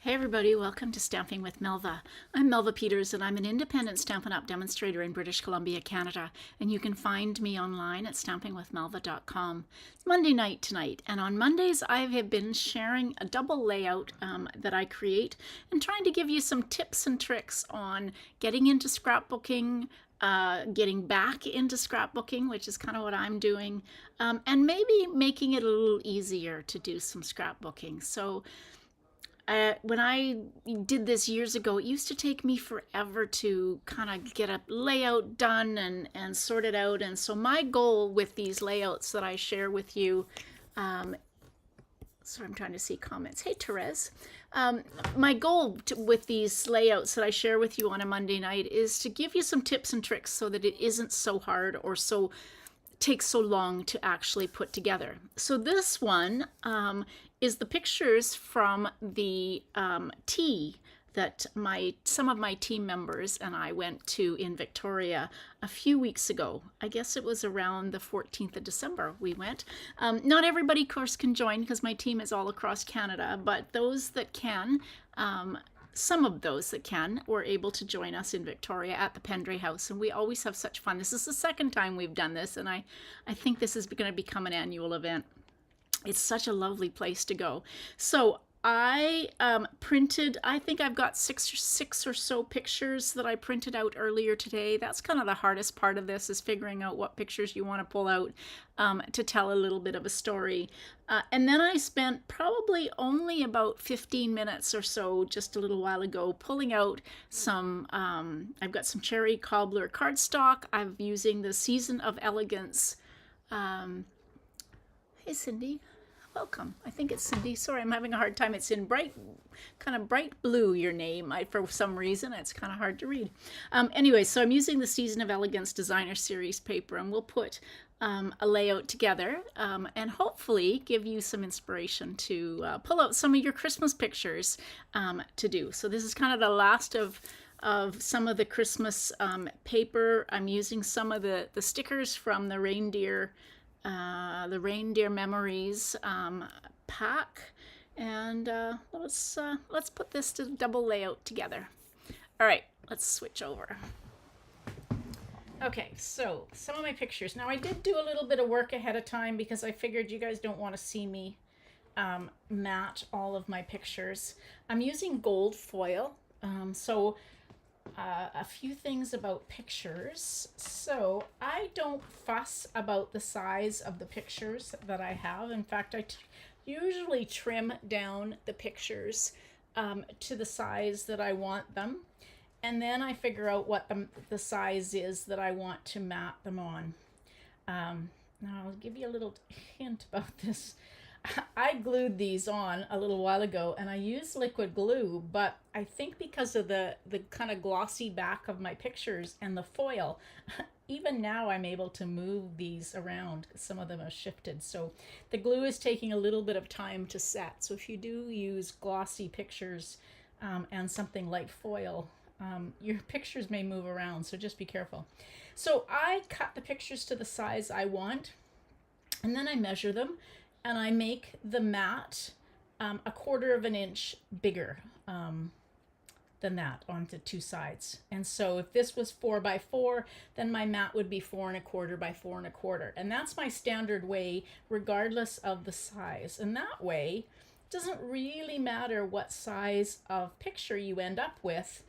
Hey everybody, welcome to Stamping with Melva. I'm Melva Peters and I'm an independent Stampin' Up! Demonstrator in British Columbia, Canada, and you can find me online at stampingwithmelva.com. It's Monday night tonight, and on Mondays I have been sharing a double layout that I create and trying to give you some tips and tricks on getting into scrapbooking, getting back into scrapbooking, which is kind of what I'm doing, and maybe making it a little easier to do some scrapbooking. So when I did this years ago, it used to take me forever to kind of get a layout done and sort it out. And so my goal with these layouts that I share with you, sorry, I'm trying to see comments. Hey, Therese. My goal with these layouts that I share with you on a Monday night is to give you some tips and tricks so that it isn't so hard or so takes so long to actually put together. So this one is the pictures from the tea that some of my team members and I went to in Victoria a few weeks ago. I guess it was around the 14th of December we went. Not everybody, of course, can join because my team is all across Canada, but those that can, some of those that can were able to join us in Victoria at the Pendray House, and we always have such fun. This is the second time we've done this, and I think this is going to become an annual event. It's such a lovely place to go. So I printed, I think I've got six or so pictures that I printed out earlier today. That's kind of the hardest part of this, is figuring out what pictures you want to pull out to tell a little bit of a story. And then I spent probably only about 15 minutes or so just a little while ago pulling out some, I've got some cherry cobbler cardstock. I'm using the Season of Elegance. Hey, Cindy. Welcome. I think it's Cindy. Sorry, I'm having a hard time. It's in kind of bright blue, your name. For some reason, it's kind of hard to read. Anyway, so I'm using the Season of Elegance Designer Series paper, and we'll put a layout together and hopefully give you some inspiration to pull out some of your Christmas pictures to do. So this is kind of the last of some of the Christmas paper. I'm using some of the stickers from the reindeer Memories pack, and let's put this to double layout together. All right, let's switch over. Okay, so some of my pictures. Now I did do a little bit of work ahead of time because I figured you guys don't want to see me matte all of my pictures. I'm using gold foil, a few things about pictures. So I don't fuss about the size of the pictures that I have. In fact, I usually trim down the pictures to the size that I want them. And then I figure out what the size is that I want to mat them on. Now I'll give you a little hint about this. I glued these on a little while ago, and I used liquid glue, but I think because of the kind of glossy back of my pictures and the foil, even now I'm able to move these around. Some of them have shifted, so the glue is taking a little bit of time to set. So if you do use glossy pictures and something like foil, your pictures may move around, so just be careful. So I cut the pictures to the size I want, and then I measure them. And I make the mat a 1/4 of an inch bigger than that onto two sides. And so if this was 4 by 4, then my mat would be 4 1/4 by 4 1/4. And that's my standard way, regardless of the size. And that way, it doesn't really matter what size of picture you end up with.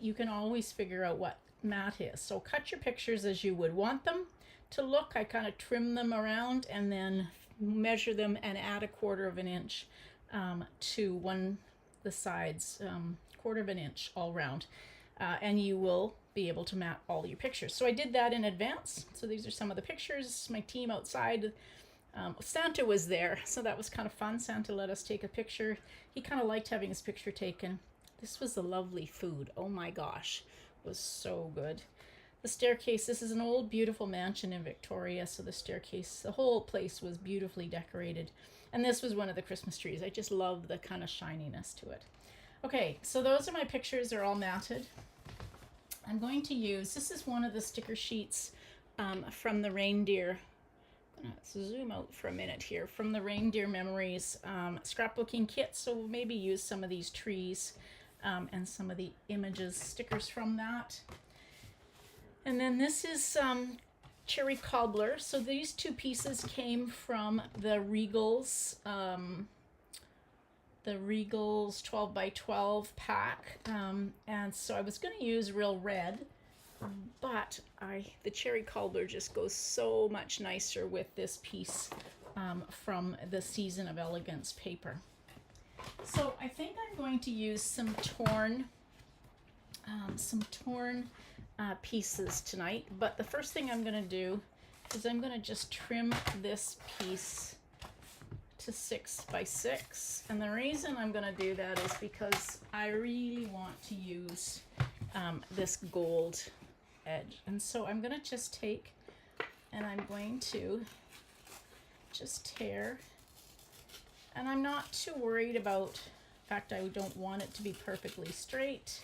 You can always figure out what mat is. So cut your pictures as you would want them to look. I kind of trim them around and then measure them and add a 1/4 of an inch to the sides, 1/4 of an inch all around, and you will be able to mat all your pictures. So I did that in advance. So these are some of the pictures. My team outside. Santa was there, so that was kind of fun. Santa let us take a picture. He kind of liked having his picture taken. This was the lovely food. Oh my gosh, it was so good. The staircase, this is an old beautiful mansion in Victoria, so the staircase, the whole place was beautifully decorated. And this was one of the Christmas trees. I just love the kind of shininess to it. Okay, so those are my pictures. They're all matted. I'm going to use, this is one of the sticker sheets from the reindeer Let's zoom out for a minute here from the Reindeer Memories scrapbooking kit. So we'll maybe use some of these trees and some of the images, stickers from that. And then this is cherry cobbler. So these two pieces came from the Regals 12 by 12 pack. And so I was going to use Real Red, but the cherry cobbler just goes so much nicer with this piece from the Season of Elegance paper. So I think I'm going to use some torn pieces tonight, but the first thing I'm going to do is I'm going to just trim this piece to 6 by 6, and the reason I'm going to do that is because I really want to use this gold edge, and so I'm going to just take and I'm going to just tear, and I'm not too worried about, in fact I don't want it to be perfectly straight,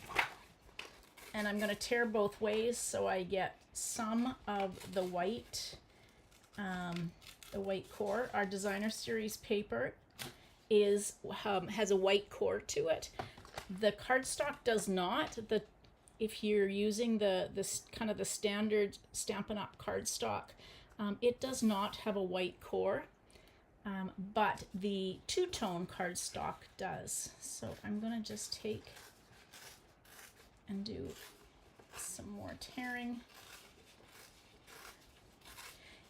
and I'm going to tear both ways so I get some of the white core. Our designer series paper is has a white core to it. The cardstock does not. If you're using this kind of the standard Stampin' Up! Cardstock, it does not have a white core, but the two-tone cardstock does. So I'm going to just take and do some more tearing.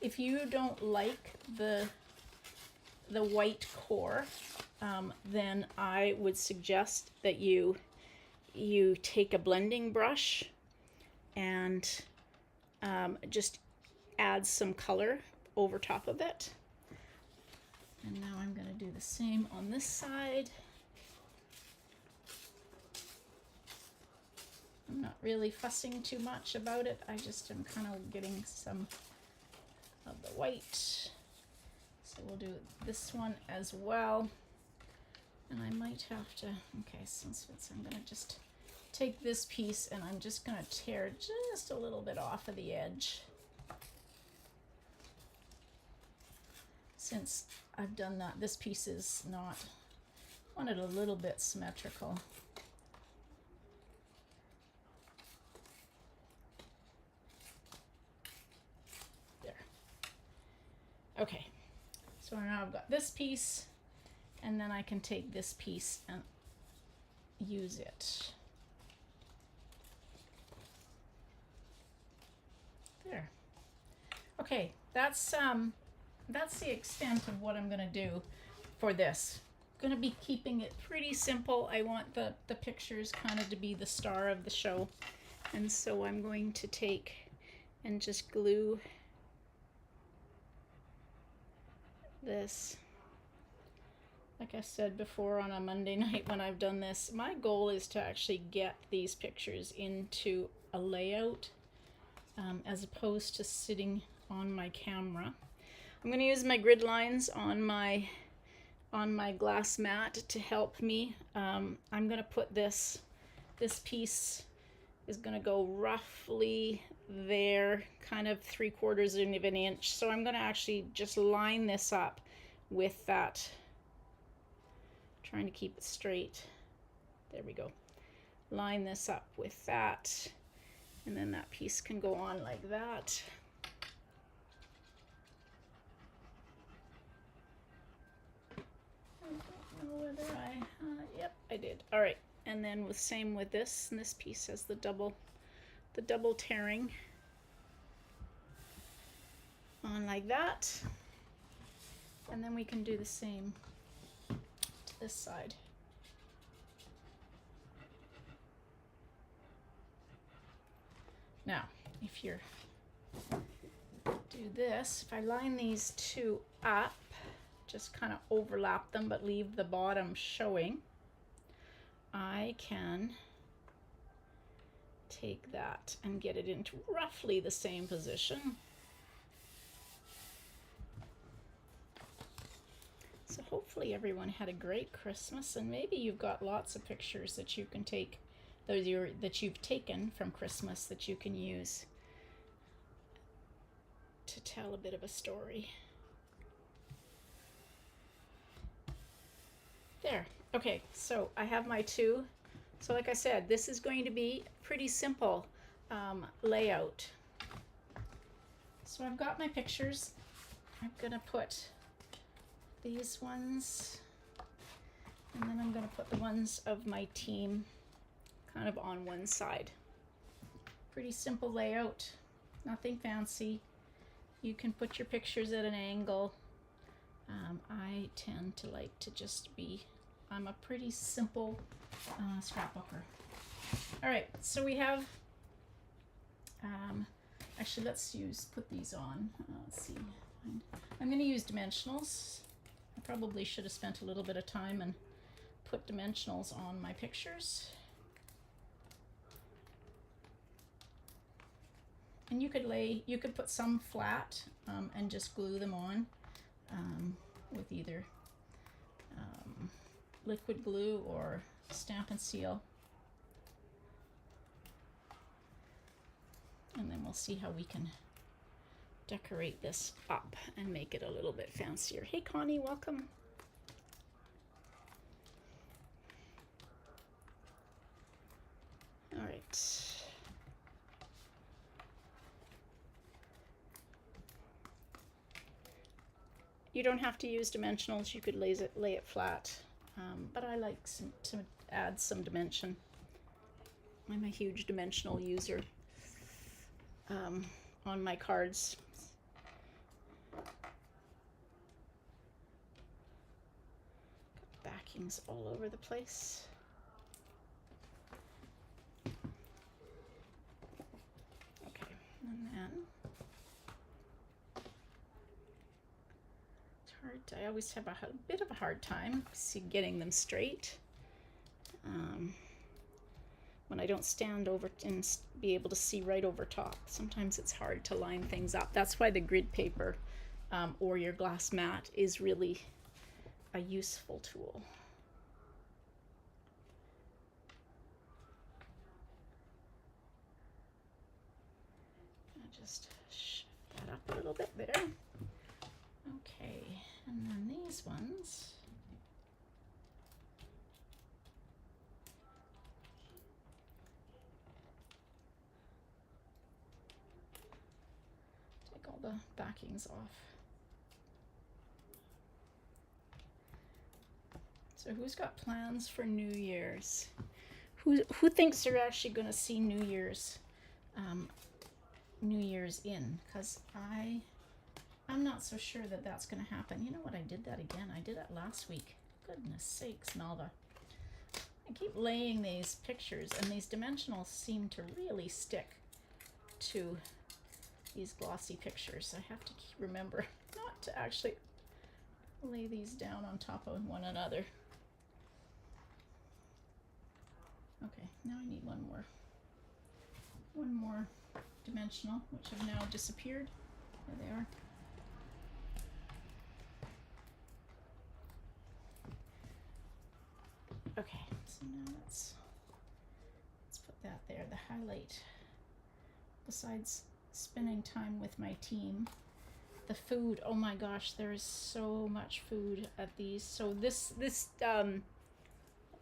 If you don't like the white core, then I would suggest that you take a blending brush and just add some color over top of it. And now I'm going to do the same on this side. I'm not really fussing too much about it. I just am kind of getting some of the white. So we'll do this one as well. And I might have to, okay, since I'm going to just take this piece and I'm just going to tear just a little bit off of the edge. Since I've done that, this piece is not, I want it a little bit symmetrical. There. Okay, so now I've got this piece, and then I can take this piece and use it. There. Okay, that's the extent of what I'm going to do for this. I'm going to be keeping it pretty simple. I want the pictures kind of to be the star of the show. And so I'm going to take and just glue this. Like I said before on a Monday night when I've done this, my goal is to actually get these pictures into a layout as opposed to sitting on my camera. I'm going to use my grid lines on my glass mat to help me. I'm going to put this piece is going to go roughly there, kind of 3/4 of an inch. So I'm going to actually just line this up with that, trying to keep it straight. There we go. Line this up with that, and then that piece can go on like that. Whether yep, I did. All right, and then same with this, and this piece has the double tearing on like that, and then we can do the same to this side. Now, if you're do this, if I line these two up, just kind of overlap them but leave the bottom showing, I can take that and get it into roughly the same position. So hopefully everyone had a great Christmas, and maybe you've got lots of pictures that you can take, that you've taken from Christmas, that you can use to tell a bit of a story. there. Okay, so I have my two. So like I said, this is going to be pretty simple layout. So I've got my pictures. I'm gonna put these ones, and then I'm gonna put the ones of my team kind of on one side. Pretty simple layout, nothing fancy. You can put your pictures at an angle. I tend to like to just be, I'm a pretty simple scrapbooker. All right, so we have, actually let's put these on. Let's see, I'm gonna use dimensionals. I probably should have spent a little bit of time and put dimensionals on my pictures. And you could put some flat and just glue them on with either liquid glue or stamp and seal. And then we'll see how we can decorate this up and make it a little bit fancier. Hey Connie, welcome. All right. You don't have to use dimensionals, you could lay it flat, but I like to add some dimension. I'm a huge dimensional user on my cards. Got backings all over the place. Okay, and then I always have a bit of a hard time getting them straight when I don't stand over and be able to see right over top. Sometimes it's hard to line things up. That's why the grid paper or your glass mat is really a useful tool. I'll just shift that up a little bit there. Okay, and then these ones. Take all the backings off. So who's got plans for New Year's? Who thinks they're actually going to see New Year's in? Because I'm not so sure that that's going to happen. You know what? I did that again. I did it last week. Goodness sakes, Melva. I keep laying these pictures, and these dimensionals seem to really stick to these glossy pictures. I have to remember not to actually lay these down on top of one another. Okay, now I need one more dimensional, which have now disappeared. There they are. Okay, so now let's put that there. The highlight, besides spending time with my team, the food, oh my gosh, there is so much food at these. So this let's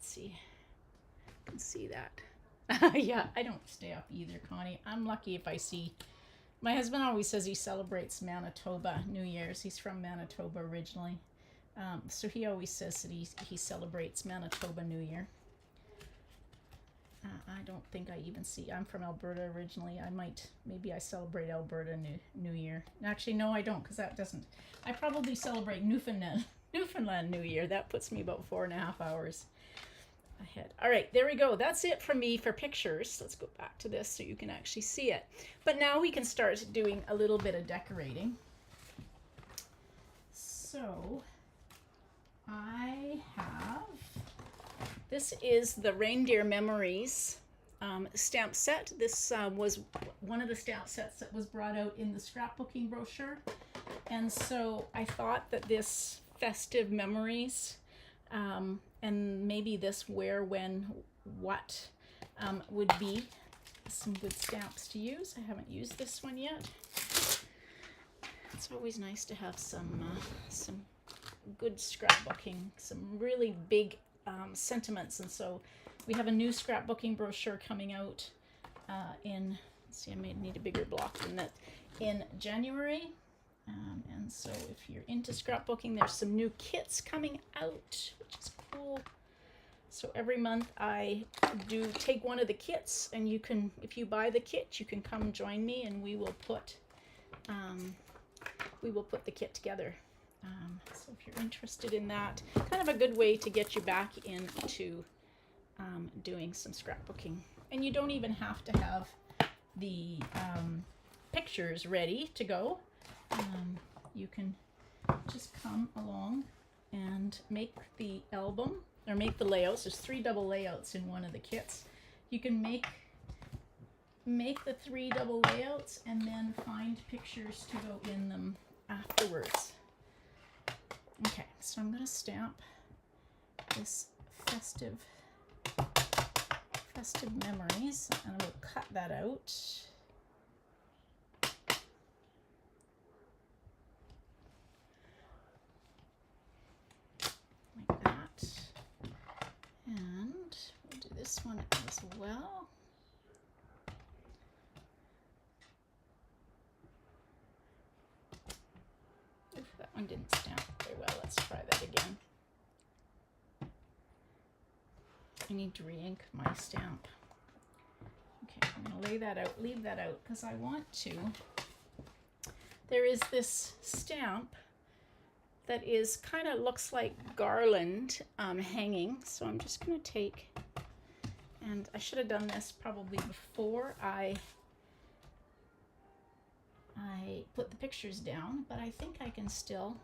see, you can see that. Yeah, I don't stay up either, Connie. I'm lucky if I see. My husband always says he celebrates Manitoba New Year's. He's from Manitoba originally. So he always says that he celebrates Manitoba New Year. I don't think I even see. I'm from Alberta originally. Maybe I celebrate Alberta New Year. Actually, no, I don't, because that doesn't. I probably celebrate Newfoundland New Year. That puts me about 4.5 hours ahead. All right, there we go. That's it from me for pictures. Let's go back to this so you can actually see it. But now we can start doing a little bit of decorating. So I have, this is the Reindeer Memories stamp set. This was one of the stamp sets that was brought out in the scrapbooking brochure. And so I thought that this festive memories and maybe this where, when, what would be some good stamps to use. I haven't used this one yet. It's always nice to have some good scrapbooking, some really big sentiments. And so we have a new scrapbooking brochure coming out in, let's see, I may need a bigger block than that, in January. And so if you're into scrapbooking, there's some new kits coming out, which is cool. So every month I do take one of the kits, and you can, if you buy the kit, you can come join me, and we will put the kit together. So if you're interested in that, kind of a good way to get you back into doing some scrapbooking. And you don't even have to have the pictures ready to go. You can just come along and make the album, or make the layouts. There's 3 double layouts in one of the kits. You can make the 3 double layouts and then find pictures to go in them afterwards. Okay, so I'm going to stamp this festive memories, and I will cut that out. Like that. And we'll do this one as well. Oof, that one didn't stamp very well. Let's try that again. I need to re-ink my stamp. Okay, I'm going to lay that out, leave that out, because I want to. There is this stamp that is kind of looks like garland hanging. So I'm just going to take, and I should have done this probably before I put the pictures down, but I think I can still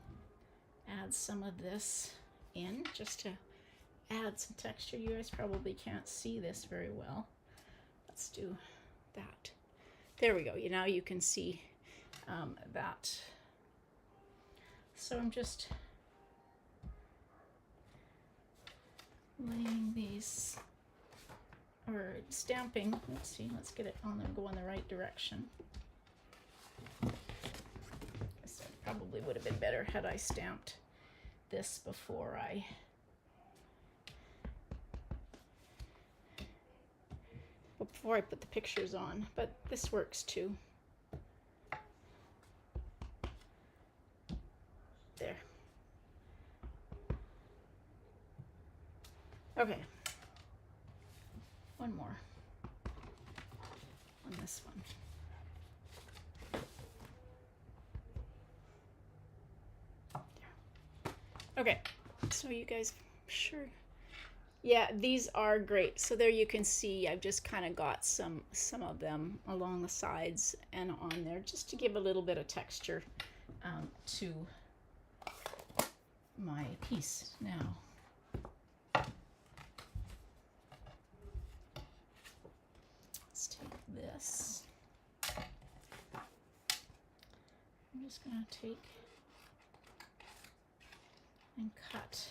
add some of this in just to add some texture. You guys probably can't see this very well. Let's do that. There we go. Now you can see that. So I'm just laying these, or stamping. Let's see, let's get it on there, go in the right direction. Guess that probably would have been better had I stamped this before I put the pictures on, but this works too. There. Okay. One more on this one. There. Okay, so you guys, sure. Yeah, these are great. So there you can see I've just kind of got some of them along the sides and on there, just to give a little bit of texture to my piece. Now let's take this. I'm just going to take and cut.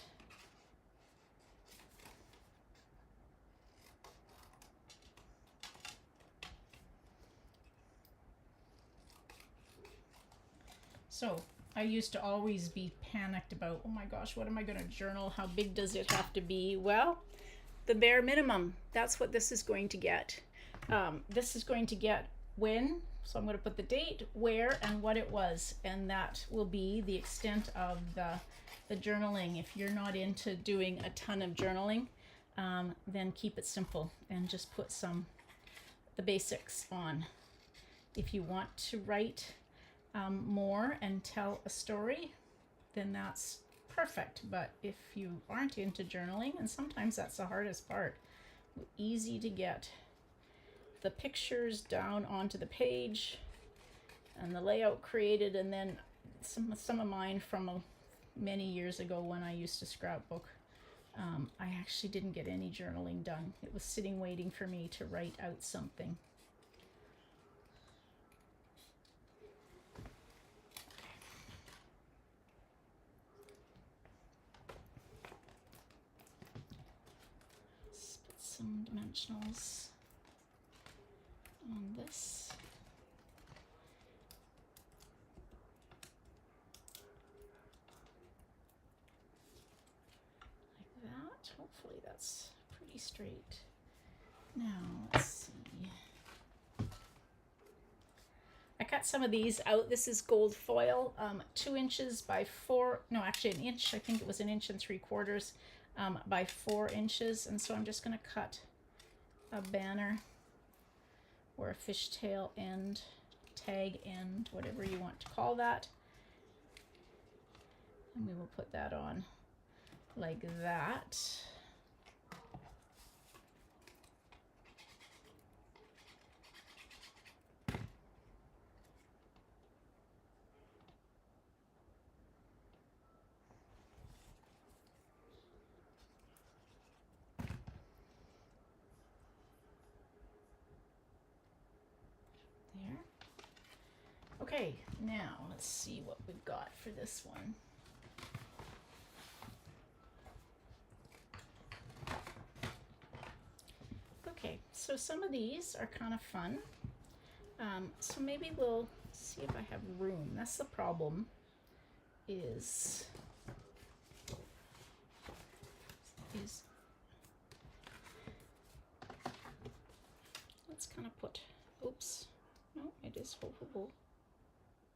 So I used to always be panicked about, oh my gosh, what am I going to journal? How big does it have to be? Well, the bare minimum. That's what this is going to get. This is going to get when. So I'm going to put the date, where, and what it was. And that will be the extent of the journaling. If you're not into doing a ton of journaling, then keep it simple and just put the basics on. If you want to write more and tell a story, then that's perfect. But if you aren't into journaling, and sometimes that's the hardest part, easy to get the pictures down onto the page and the layout created, and then some of mine from many years ago when I used to scrapbook, I actually didn't get any journaling done. It was sitting waiting for me to write out something. Some dimensionals on this. hopefully that's pretty straight. Now, let's see. I cut some of these out. This is gold foil, 2 inches by 4, no, actually an inch. I think it was 1 3/4 by 4 inches. And so I'm just going to cut a banner or a fishtail end, tag end, whatever you want to call that. And we will put that on like that. There. Okay, now let's see what we've got for this one. Okay, so some of these are kind of fun. So maybe we'll see if I have room. That's the problem, is let's kind of put, oops, no, it is ho ho ho.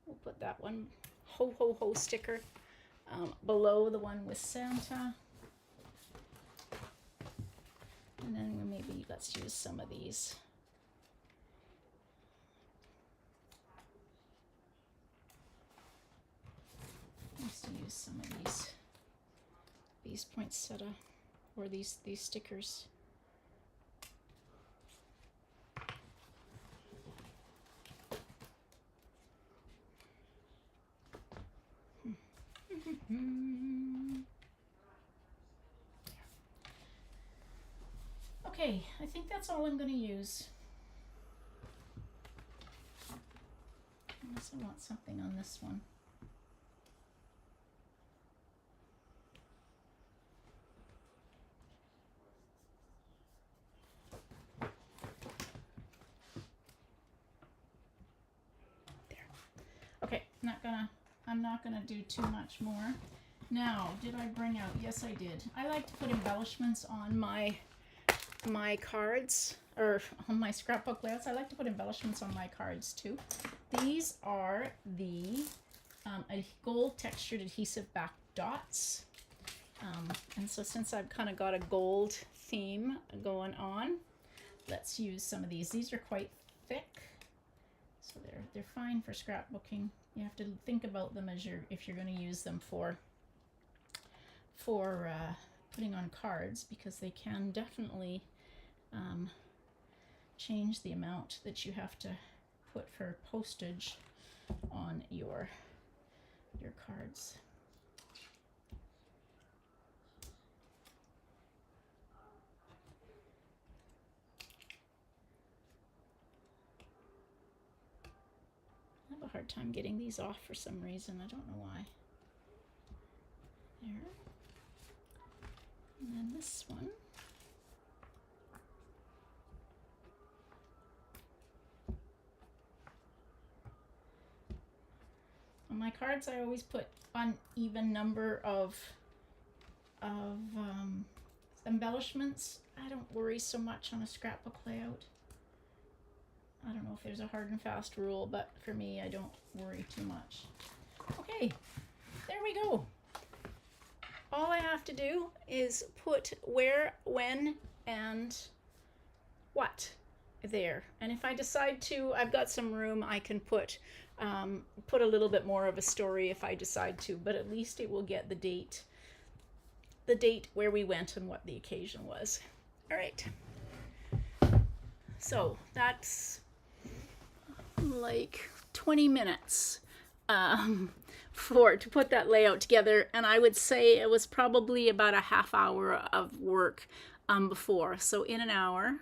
We'll put that one ho ho ho sticker below the one with Santa. And then maybe let's use some of these. I used to use some of these poinsettia or these stickers. Okay, I think that's all I'm going to use. Unless I want something on this one. There. Okay, I'm not gonna do too much more. Now, did I bring out? Yes, I did. I like to put embellishments on my cards, or on my scrapbook layouts. I like to put embellishments on my cards too. These are the gold textured adhesive back dots. And so since I've kind of got a gold theme going on, let's use some of these. These are quite thick, so they're fine for scrapbooking. You have to think about them as if you're going to use them for putting on cards, because they can definitely change the amount that you have to put for postage on your cards. I have a hard time getting these off for some reason. I don't know why. There. And then this one. On my cards, I always put uneven number of embellishments. I don't worry so much on a scrapbook layout. I don't know if there's a hard and fast rule, but for me, I don't worry too much. Okay, there we go. All I have to do is put where, when, and what there. And if I decide to, I've got some room, I can put a little bit more of a story if I decide to, but at least it will get the date where we went and what the occasion was. All right. So that's like 20 minutes to put that layout together, and I would say it was probably about a half hour of work before. So in an hour,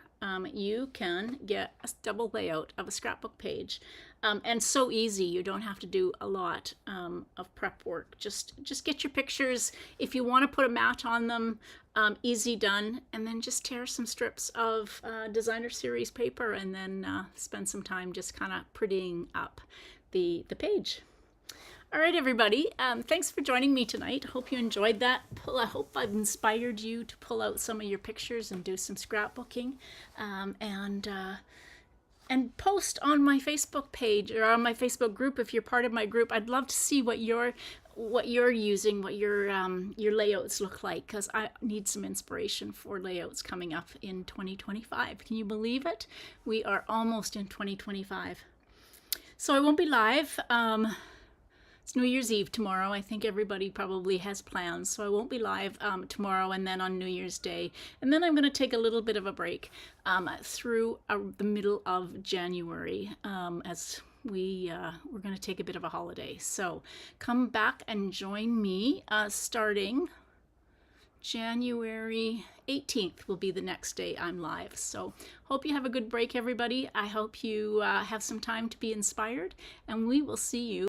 you can get a double layout of a scrapbook page, and so easy. You don't have to do a lot of prep work. Just get your pictures. If you want to put a mat on them, easy done, and then just tear some strips of designer series paper, and then spend some time just kind of prettying up the page. All right, everybody. Thanks for joining me tonight. Hope you enjoyed that. I hope I've inspired you to pull out some of your pictures and do some scrapbooking, and post on my Facebook page or on my Facebook group if you're part of my group. I'd love to see what you're using, what your layouts look like, because I need some inspiration for layouts coming up in 2025. Can you believe it? We are almost in 2025. So I won't be live. It's New Year's Eve tomorrow. I think everybody probably has plans, so I won't be live tomorrow and then on New Year's Day. And then I'm going to take a little bit of a break through the middle of January as we're going to take a bit of a holiday. So come back and join me starting January 18th will be the next day I'm live. So hope you have a good break, everybody. I hope you have some time to be inspired, and we will see you